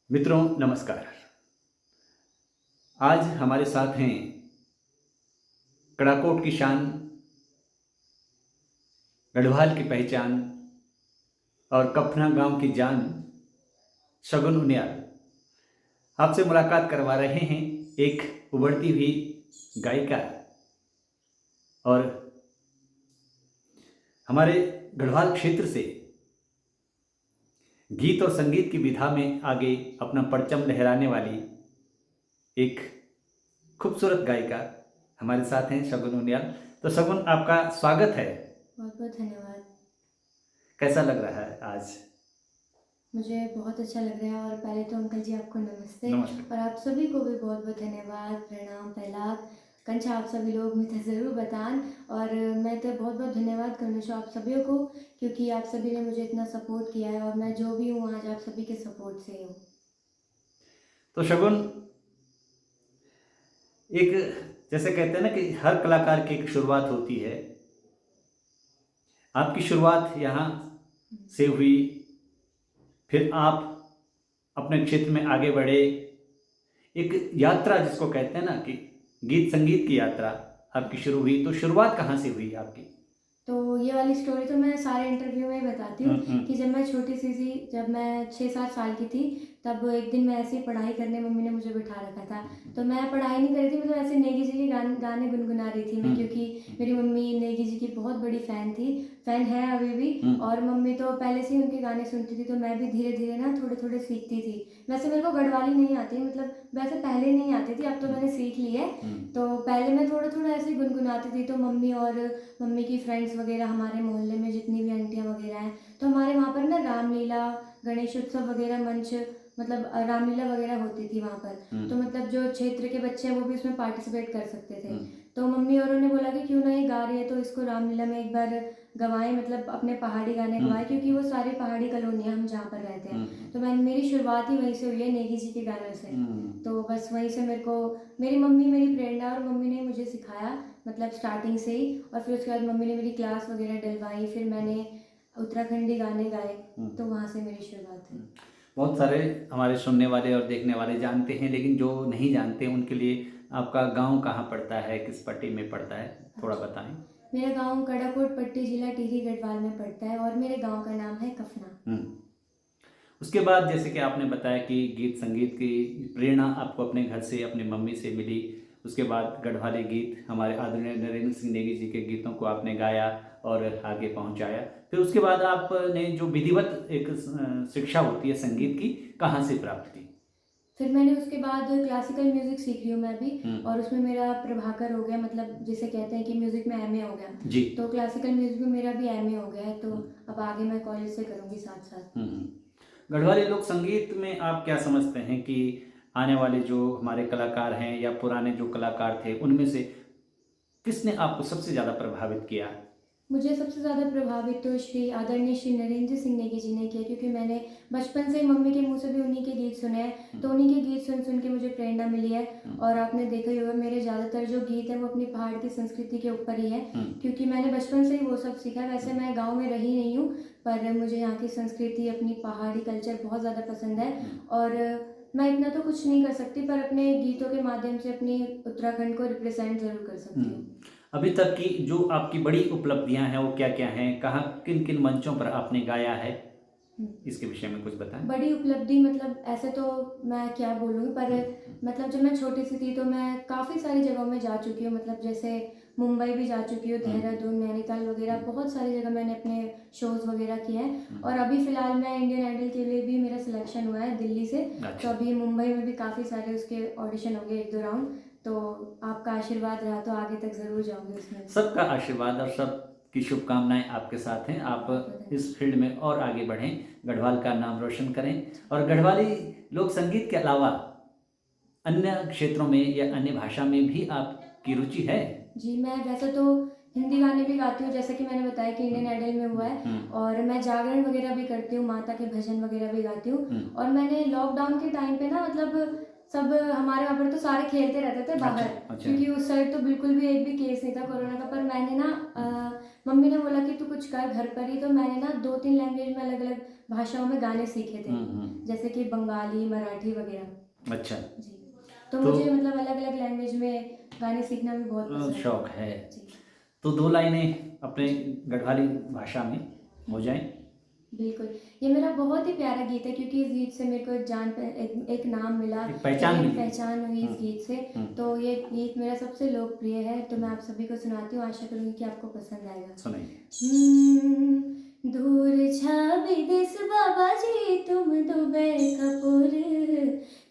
मित्रों नमस्कार। आज हमारे साथ हैं कड़ाकोट की शान, गढ़वाल की पहचान और कफना गांव की जान शगुन उनियाल। आपसे मुलाकात करवा रहे हैं एक उभरती हुई गायिका और हमारे गढ़वाल क्षेत्र से गीत और संगीत की विधा में आगे अपना परचम लहराने वाली एक खूबसूरत गायिका हमारे साथ हैं शगुन उनियाल। तो शगुन, आपका स्वागत है। बहुत बहुत धन्यवाद। कैसा लग रहा है आज? मुझे बहुत अच्छा लग रहा है और पहले तो अंकल जी आपको नमस्ते। नमस्ते। और आप सभी को भी बहुत बहुत धन्यवाद, प्रणाम, पहलाद, कंचा आप सभी लोग मित्र ज़रूर बतान। और मैं तो बहुत बहुत धन्यवाद करना चाहूँ आप सभी को, क्योंकि आप सभी ने मुझे इतना सपोर्ट किया है और मैं जो भी हूँ आज आप सभी के सपोर्ट से हूँ। तो शगुन, एक जैसे कहते हैं ना कि हर कलाकार की एक शुरुआत होती है। आपकी शुरुआत यहाँ से हुई, फिर आप अपने क्षेत्र में आगे बढ़े। एक यात्रा जिसको कहते हैं ना कि गीत संगीत की यात्रा आपकी शुरू हुई। तो शुरुआत कहाँ से हुई आपकी? तो ये वाली स्टोरी तो मैं सारे इंटरव्यू में ही बताती हूँ कि हम्म। जब मैं छोटी सी थी, जब मैं 6-7 साल की थी, तब एक दिन मैं ऐसे ही पढ़ाई करने मम्मी ने मुझे बिठा रखा था। तो मैं पढ़ाई नहीं कर रही थी, मतलब ऐसे नेगी जी के गाने गुनगुना रही थी मैं, क्योंकि मेरी मम्मी नेगी जी की बहुत बड़ी फ़ैन थी, फ़ैन है अभी भी। और मम्मी तो पहले से ही उनके गाने सुनती थी, तो मैं भी धीरे धीरे ना थोड़े थोड़े सीखती थी। वैसे मेरे को गढ़वाली नहीं आती, मतलब वैसे पहले नहीं आती थी, अब तो मैंने सीख ली है। तो पहले मैं थोड़ा थोड़ा ऐसे ही गुनगुनाती थी, तो मम्मी और मम्मी की फ्रेंड्स वगैरह, हमारे मोहल्ले में जितनी भी आंटियाँ वगैरह हैं, तो हमारे वहाँ पर ना रामलीला, गणेश उत्सव वगैरह मंच, मतलब रामलीला वगैरह होती थी वहाँ पर। तो मतलब जो क्षेत्र के बच्चे हैं वो भी उसमें पार्टिसिपेट कर सकते थे। तो मम्मी और उन्होंने बोला कि क्यों ना ये गा रही है तो इसको रामलीला में एक बार गवाएं, मतलब अपने पहाड़ी गाने गवाएं, क्योंकि वो सारी पहाड़ी कॉलोनियाँ हम जहाँ पर रहते हैं। तो मैं मेरी शुरुआत ही वहीं से हुई है, नेगी जी के गानों से। तो बस वहीं से मेरे को, मेरी मम्मी मेरी प्रेरणा, और मम्मी ने मुझे सिखाया, मतलब स्टार्टिंग से ही। और फिर उसके बाद मम्मी ने मेरी क्लास वगैरह डलवाई, फिर मैंने उत्तराखंडी गाने गाए। तो वहाँ से मेरी शुरुआत हुई। बहुत सारे हमारे सुनने वाले और देखने वाले जानते हैं, लेकिन जो नहीं जानते उनके लिए आपका गांव कहाँ पड़ता है, किस पट्टी में पड़ता है, थोड़ा अच्छा, बताएं। मेरा गांव कड़ाकोट पट्टी, जिला टिहरी गढ़वाल में पड़ता है और मेरे गांव का नाम है कफना। उसके बाद जैसे कि आपने बताया कि गीत संगीत की प्रेरणा आपको अपने घर से, अपनी मम्मी से मिली। उसके बाद गढ़वाली गीत, हमारे आदरणीय नरेंद्र सिंह नेगी जी के गीतों को आपने गाया और आगे पहुंचाया। फिर उसके बाद आपने जो विधिवत एक शिक्षा होती है संगीत की, कहाँ से प्राप्त की? फिर मैंने उसके बाद क्लासिकल म्यूज़िक सीख रही हूँ मैं भी। और उसमें मेरा प्रभाकर हो गया, मतलब जिसे कहते हैं कि म्यूज़िक में एमए हो गया। जी। तो क्लासिकल म्यूज़िक में मेरा भी एमए हो गया है, तो अब आगे मैं कॉलेज से करूँगी साथ साथ। गढ़वाली लोक संगीत में आप क्या समझते हैं कि आने वाले जो हमारे कलाकार हैं या पुराने जो कलाकार थे, उनमें से किसने आपको सबसे ज़्यादा प्रभावित किया? मुझे सबसे ज़्यादा प्रभावित तो श्री आदरणीय श्री नरेंद्र सिंह नेगी जी ने किया, क्योंकि मैंने बचपन से मम्मी के मुंह से भी उन्हीं के गीत सुने हैं, तो उन्हीं के गीत सुन सुन के मुझे प्रेरणा मिली है। और आपने देखा ही होगा, मेरे ज़्यादातर जो गीत हैं वो अपनी पहाड़ की संस्कृति के ऊपर ही है, क्योंकि मैंने बचपन से ही वो सब सीखा है। वैसे मैं गाँव में रही नहीं हूँ, पर मुझे यहाँ की संस्कृति, अपनी पहाड़ी कल्चर बहुत ज़्यादा पसंद है। और मैं इतना तो कुछ नहीं कर सकती, पर अपने गीतों के माध्यम से अपनी उत्तराखंड को रिप्रेजेंट ज़रूर कर सकती हूँ। अभी तक की जो आपकी बड़ी उपलब्धियां हैं वो क्या क्या हैं? कहाँ किन किन मंचों पर आपने गाया है? इसके विषय में कुछ बताएं। बड़ी उपलब्धि, मतलब ऐसे तो मैं क्या बोलूँ, पर मतलब जब मैं छोटी सी थी तो मैं काफ़ी सारी जगहों में जा चुकी हूँ, मतलब जैसे मुंबई भी जा चुकी हूँ, देहरादून, नैनीताल वगैरह, बहुत सारी जगह मैंने अपने शोज़ वगैरह किए हैं। और अभी फ़िलहाल मैं इंडियन आइडल के लिए भी मेरा सिलेक्शन हुआ है दिल्ली से। तो अभी मुंबई में भी काफ़ी सारे उसके ऑडिशन हो गए, 1-2 राउंड। तो आपका आशीर्वाद रहा तो आगे तक ज़रूर जाऊँगी उसमें। सबका आशीर्वाद और सबकी शुभकामनाएं आपके साथ हैं। आप इस फील्ड में और आगे बढ़ें, गढ़वाल का नाम रोशन करें। और गढ़वाली लोक संगीत के अलावा अन्य क्षेत्रों में या अन्य भाषा में भी आपकी रुचि है? जी, मैं वैसे तो हिंदी गाने भी गाती हूँ, जैसे कि मैंने बताया कि इंडियन आइडल में हुआ है। और मैं जागरण वगैरह भी करती हूँ, माता के भजन वगैरह भी गाती हूँ। और मैंने लॉकडाउन के टाइम पे ना, मतलब सब हमारे वहाँ पर तो सारे खेलते रहते थे बाहर, अच्छा। क्योंकि उस साइड तो बिल्कुल भी एक भी केस नहीं था कोरोना का। पर मैंने ना मम्मी ने बोला कि तू कुछ कर घर पर ही, तो मैंने ना 2-3 लैंग्वेज में अलग अलग भाषाओं में गाने सीखे थे, जैसे कि बंगाली, मराठी वगैरह। अच्छा। जी, तो तो मुझे मतलब अलग अलग लैंग्वेज में गाने सीखना भी बहुत पसंद है। शौक है। जी तो 2 लाइनें अपने गढ़वाली भाषा में हो जाएं। बिल्कुल, ये मेरा बहुत ही प्यारा गीत है, क्योंकि इस गीत से मेरे को एक नाम मिला, एक पहचान एक मिली। पहचान हुई इस गीत से। तो ये गीत मेरा सबसे लोकप्रिय है, तो मैं आप सभी को सुनाती हूँ, आशा करूँगी कि आपको पसंद आएगा। सुनाइए। दूर छा विदेश बाबा जी तुम दुबई कपूर,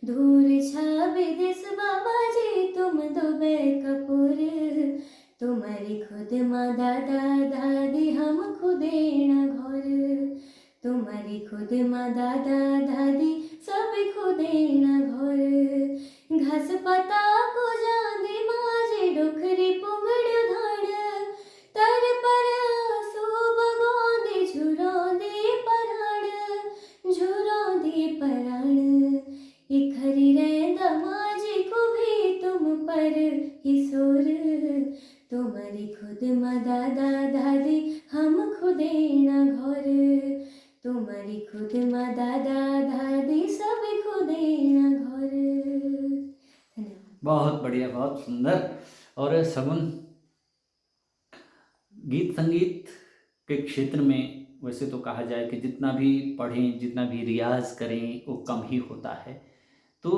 दूर छा विदेश बाबा जी तुम दुबई कपूर, तुम्हारी खुद माँ दादा दादी हम खुदे न घोर, तुम्हारी खुद माँ दादा दादी सब खुदे न घोर, घास पता को जाने माजे डोखरी पुंगड़्यो धाण, तर पर आंसू बगोंदे झुरोंदे पराण, झुरोंदे पराण, इखरी रेंदा माजी को भी तुम पर हिसोर, तुम्हारी खुद माँ दादा दादी हम खुदे न घोर, तुम्हारी खुद माँ दादा दादी सब खुदे न घोर। धन्यवाद। बहुत बढ़िया, बहुत सुंदर। और सगुन, गीत संगीत के क्षेत्र में वैसे तो कहा जाए कि जितना भी पढ़ें, जितना भी रियाज करें, वो कम ही होता है। तो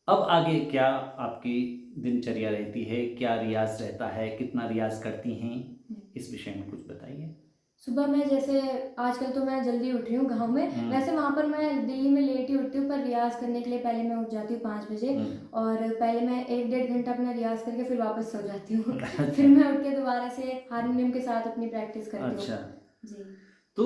अब आगे क्या आपकी दिनचर्या रहती है, क्या रियाज रहता है, कितना रियाज करती हैं, इस विषय में कुछ बताइए। सुबह में जैसे आजकल तो मैं जल्दी उठ रही हूँ गाँव में, वैसे वहाँ पर मैं दिल्ली में लेट ही उठती हूँ, पर रियाज करने के लिए पहले मैं उठ जाती हूँ 5 बजे, और पहले मैं 1-1.5 घंटा अपना रियाज करके फिर वापस सो जाती हूँ। फिर मैं उठ के दोबारा से हारमोनियम के साथ अपनी प्रैक्टिस करती हूँ। अच्छा। जी तो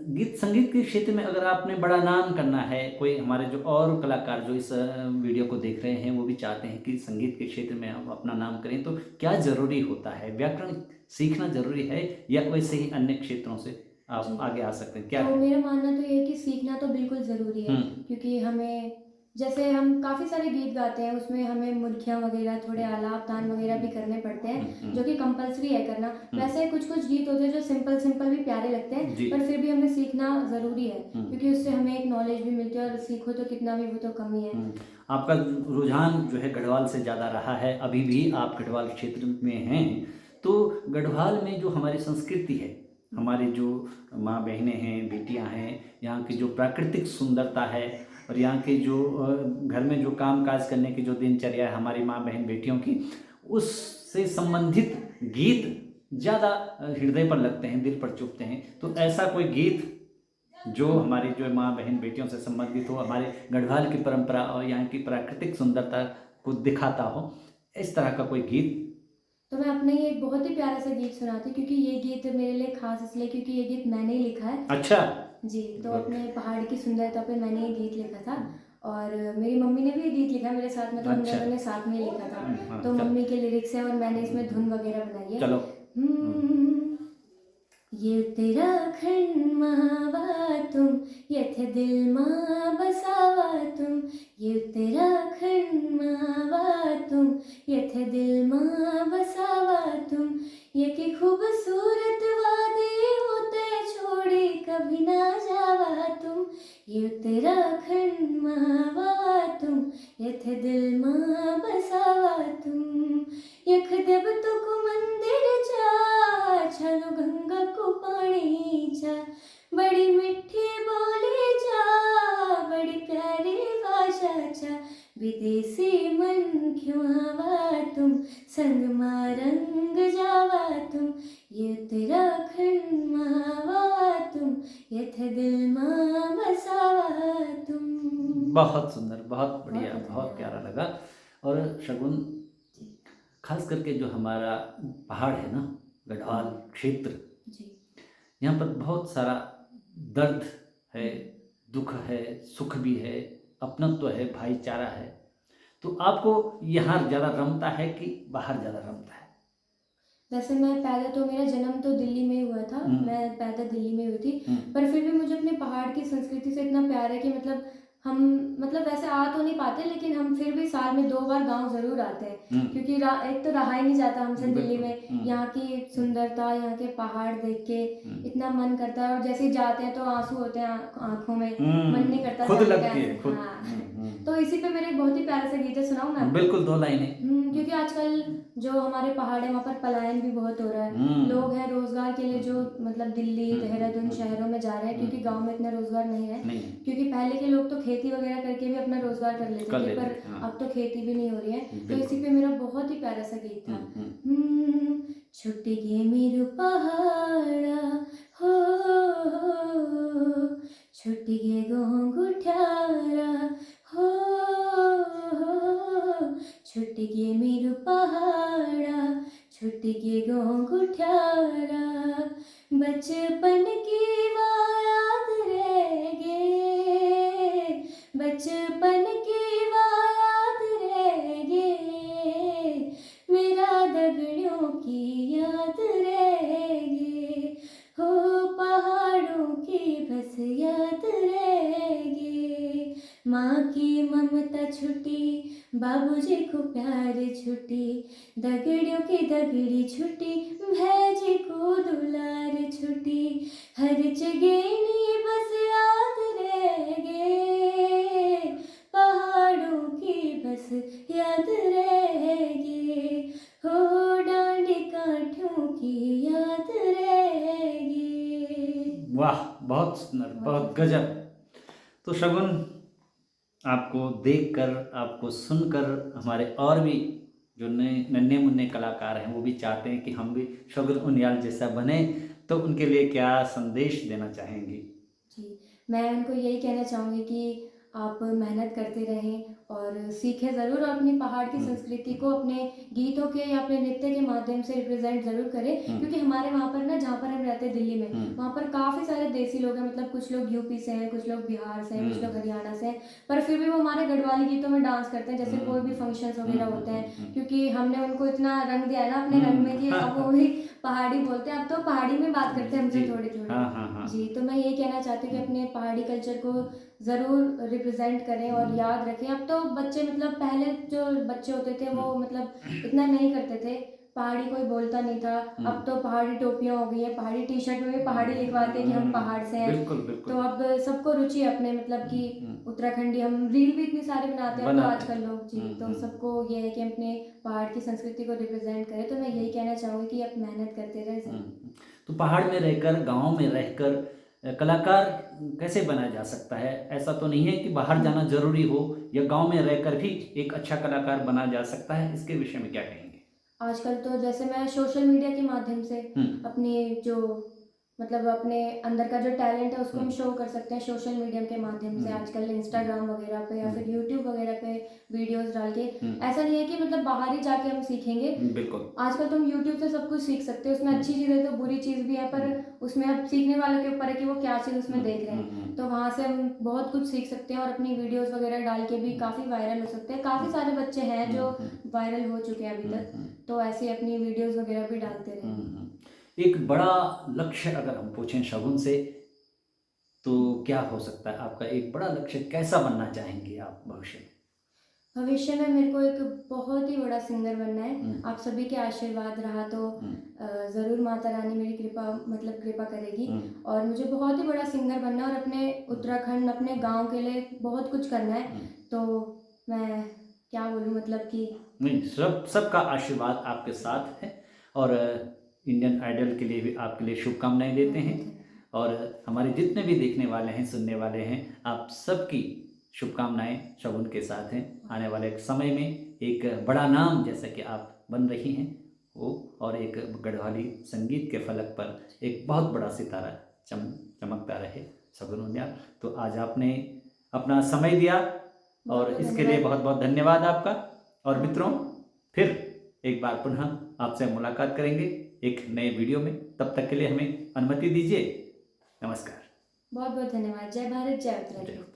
गीत संगीत के क्षेत्र में अगर आपने बड़ा नाम करना है, कोई हमारे जो और कलाकार जो इस वीडियो को देख रहे हैं वो भी चाहते हैं कि संगीत के क्षेत्र में हम अपना नाम करें, तो क्या ज़रूरी होता है? व्याकरण सीखना ज़रूरी है या वैसे ही अन्य क्षेत्रों से आप जी। आगे आ सकते हैं? क्या तो है? मेरा मानना तो ये है कि सीखना तो बिल्कुल ज़रूरी है, क्योंकि हमें जैसे हम काफ़ी सारे गीत गाते हैं, उसमें हमें मुर्खियाँ वगैरह, थोड़े आलाप तान वगैरह भी करने पड़ते हैं, जो कि कंपलसरी है करना। वैसे कुछ कुछ गीत होते हैं जो सिंपल सिंपल भी प्यारे लगते हैं, जी। पर फिर भी हमें सीखना ज़रूरी है, क्योंकि उससे हमें एक नॉलेज भी मिलती है, और सीखो तो कितना भी, वो तो कम ही है। आपका रुझान जो है गढ़वाल से ज़्यादा रहा है, अभी भी आप गढ़वाल क्षेत्र में हैं। तो गढ़वाल में जो हमारी संस्कृति है, हमारी जो माँ बहनें हैं, बेटियां हैं, यहाँ की जो प्राकृतिक सुंदरता है, और यहाँ के जो घर में जो काम काज करने की जो दिनचर्या है हमारी माँ बहन बेटियों की, उससे संबंधित गीत ज़्यादा हृदय पर लगते हैं, दिल पर चुभते हैं। तो ऐसा कोई गीत जो हमारी जो माँ बहन बेटियों से संबंधित हो, हमारे गढ़वाल की परंपरा और यहाँ की प्राकृतिक सुंदरता को दिखाता हो, इस तरह का कोई गीत। तो मैं अपना ही एक बहुत ही प्यारा सा गीत सुनाती हूँ, क्योंकि ये गीत मेरे लिए खास इसलिए क्योंकि ये गीत मैंने ही लिखा है। अच्छा। जी, तो गुड। अपने पहाड़ की सुंदरता पे मैंने ये गीत लिखा था, और मेरी मम्मी ने भी ये गीत लिखा मेरे साथ में, तो हम अच्छा। दोनों ने साथ में ही लिखा था। हाँ, तो चल। मम्मी के लिरिक्स है, और मैंने इसमें धुन वगैरह बनाई है। चलो। ये उत्तराखंड मावा तुम, यथ दिल माँ बसावा तुम, ये उत्तराखंड मावा तुम, यथ दिल माँ बसावा तुम, ये की खूबसूरत वादे होते छोड़े कभी ना जावा तुम, ये उत्तराखंड मावा तुम, यथ दिल माँ बसावा तुम, यख देव तुक मंदिर जा, छलो गंगा को पानी जा, बड़ी मिठी बोली जा, बड़ी प्यारी भाषा जा, विदेशी मन क्यों आवा तुम, संग मारंग जावा तुम, ये उत्तराखंड मावा तुम, यथ दिल माँ बसावा तुम। बहुत सुंदर, बहुत बढ़िया, बहुत बहुत धन्यवाद। प्यारा लगा। और शगुन, खास करके जो हमारा पहाड़ है ना, गढ़वाल क्षेत्र, जी यहाँ पर बहुत सारा दर्द है, दुख है, सुख भी है, अपनत्व है, भाईचारा है। तो आपको यहाँ ज़्यादा रमता है कि बाहर ज़्यादा रमता है? वैसे मैं पैदा तो, मेरा जन्म तो दिल्ली में ही हुआ था, मैं पैदा दिल्ली में हुई थी, पर फिर भी मुझे अपने पहाड़ की संस्कृति से इतना प्यार है कि मतलब हम मतलब वैसे आ तो नहीं पाते, लेकिन हम फिर भी साल में 2 बार गांव ज़रूर आते हैं, क्योंकि एक तो रहा ही नहीं जाता हमसे दिल्ली में। यहाँ की सुंदरता, यहाँ के पहाड़ देख के इतना मन करता है, और जैसे ही जाते हैं तो आंसू होते हैं आंखों में, मन नहीं करता खुद जाने का लगती है ऐसे। खुद। हाँ। तो इसी पे मेरे एक बहुत ही प्यारा सा गीत है, सुनाऊं मैं आपको? बिल्कुल, 2 लाइनें। क्योंकि आजकल जो हमारे पहाड़ है वहाँ पर पलायन भी बहुत हो रहा है। लोग हैं रोजगार के लिए जो मतलब दिल्ली, देहरादून शहरों में जा रहे हैं, क्योंकि गांव में इतना रोजगार नहीं है। नहीं। क्योंकि पहले के लोग तो खेती वगैरह करके भी अपना रोजगार कर लेते थे, पर हाँ। अब तो खेती भी नहीं हो रही है। तो बिल्कुल। इसी पे मेरा बहुत ही प्यारा सा गीत था। छुट्टी गे मेरू पहाड़ा हो, छुट्टी गे गोंगुठारा हो, छुट्टी गे मेरू पहाड़ा, छुट्टी गे गोंगुठारा, बचपन की वो याद रह गे, बचपन की वो याद रह गे, मेरा दगड़ियों की याद रह गे, हो पहाड़ों की बस याद रह गे। माँ की ममता छुटी, बाबूजी को प्यार छुटी, दगड़ियों की दगड़ी छुटी, भैजी को दुलार छुटी, हर जगह बस याद रह गे, पहाड़ों की बस याद रह गे, हो डांडी काठों की याद रह गे। वाह, बहुत सुंदर, बहुत गजब। तो शगुन, आपको देखकर, आपको सुनकर हमारे और भी जो नन्हे मुन्ने कलाकार हैं वो भी चाहते हैं कि हम भी शगुन उनियाल जैसा बने, तो उनके लिए क्या संदेश देना चाहेंगी? जी, मैं उनको यही कहना चाहूँगी कि आप मेहनत करते रहें और सीखें ज़रूर, और अपनी पहाड़ की संस्कृति को अपने गीतों के या अपने नृत्य के माध्यम से रिप्रेजेंट ज़रूर करें। क्योंकि हमारे वहाँ पर ना, जहाँ पर हम रहते हैं दिल्ली में, वहाँ पर काफ़ी सारे देसी लोग हैं, मतलब कुछ लोग यूपी से हैं, कुछ लोग बिहार से हैं, कुछ लोग हरियाणा से हैं, पर फिर भी वो हमारे गढ़वाली गीतों में डांस करते हैं जैसे कोई भी फंक्शंस वगैरह होते हैं, क्योंकि हमने उनको इतना रंग दिया है ना अपने रंग में कि अब वो भी पहाड़ी बोलते हैं, अब तो पहाड़ी में बात करते हैं हमसे थोड़ी थोड़ी। हाँ। जी, तो मैं यही कहना चाहती हूँ कि अपने पहाड़ी कल्चर को ज़रूर रिप्रेजेंट करें और याद रखें। अब तो बच्चे मतलब, पहले जो बच्चे होते थे वो मतलब इतना नहीं करते थे, पहाड़ी कोई बोलता नहीं था। अब तो पहाड़ी टोपियाँ हो गई हैं, पहाड़ी टी शर्ट में भी पहाड़ी लिखवाते हैं कि हम पहाड़ से हैं। बिल्कुल बिल्कुल। तो अब सबको रुचि है अपने, मतलब कि उत्तराखंडी, हम रील भी इतनी सारी बनाते हैं अब तो आजकल लोग। जी, तो सबको ये है कि अपने पहाड़ की संस्कृति को रिप्रेजेंट करें। तो मैं यही कहना चाहूँगी कि आप मेहनत करते रहें ज़रूर। तो पहाड़ में रहकर, गांव में रहकर कलाकार कैसे बना जा सकता है? ऐसा तो नहीं है कि बाहर जाना जरूरी हो, या गांव में रहकर भी एक अच्छा कलाकार बना जा सकता है? इसके विषय में क्या कहेंगे? आजकल तो जैसे मैं सोशल मीडिया के माध्यम से अपनी जो मतलब अपने अंदर का जो टैलेंट है उसको हम शो कर सकते हैं सोशल मीडिया के माध्यम से। आजकल इंस्टाग्राम वगैरह पे या फिर यूट्यूब वगैरह पे वीडियोस डाल के, ऐसा नहीं है कि मतलब बाहर ही जाके हम सीखेंगे। बिल्कुल। आजकल तो हम यूट्यूब से सब कुछ सीख सकते हैं, उसमें अच्छी चीज़ें तो बुरी चीज़ भी है, पर उसमें अब सीखने वालों के ऊपर है कि वो क्या चीज़ उसमें देख रहे हैं। तो वहाँ से हम बहुत कुछ सीख सकते हैं और अपनी वीडियोस वगैरह डाल के भी काफ़ी वायरल हो सकते हैं। काफ़ी सारे बच्चे हैं जो वायरल हो चुके हैं अभी तक, तो ऐसे अपनी वीडियोस वगैरह भी डालते रहे। एक बड़ा लक्ष्य अगर हम पूछें शगुन से, तो क्या हो सकता है आपका एक बड़ा लक्ष्य? कैसा बनना चाहेंगे आप भविष्य में? भविष्य में मेरे को एक बहुत ही बड़ा सिंगर बनना है। आप सभी के आशीर्वाद रहा तो ज़रूर माता रानी मेरी कृपा करेगी, और मुझे बहुत ही बड़ा सिंगर बनना है और अपने उत्तराखंड, अपने गांव के लिए बहुत कुछ करना है। तो मैं क्या बोलूँ, मतलब कि नहीं, सबका आशीर्वाद आपके साथ है, और इंडियन आइडल के लिए भी आपके लिए शुभकामनाएं देते हैं, और हमारे जितने भी देखने वाले हैं, सुनने वाले हैं, आप सबकी शुभकामनाएं शगुन के साथ हैं। आने वाले समय में एक बड़ा नाम जैसा कि आप बन रही हैं वो, और एक गढ़वाली संगीत के फलक पर एक बहुत बड़ा सितारा चमकता रहे शगुन उनियाल। तो आज आपने अपना समय दिया, और इसके लिए बहुत बहुत धन्यवाद आपका। और मित्रों, फिर एक बार पुनः आपसे मुलाकात करेंगे एक नए वीडियो में। तब तक के लिए हमें अनुमति दीजिए। नमस्कार। बहुत बहुत धन्यवाद। जय भारत, जय उत्तराखंड।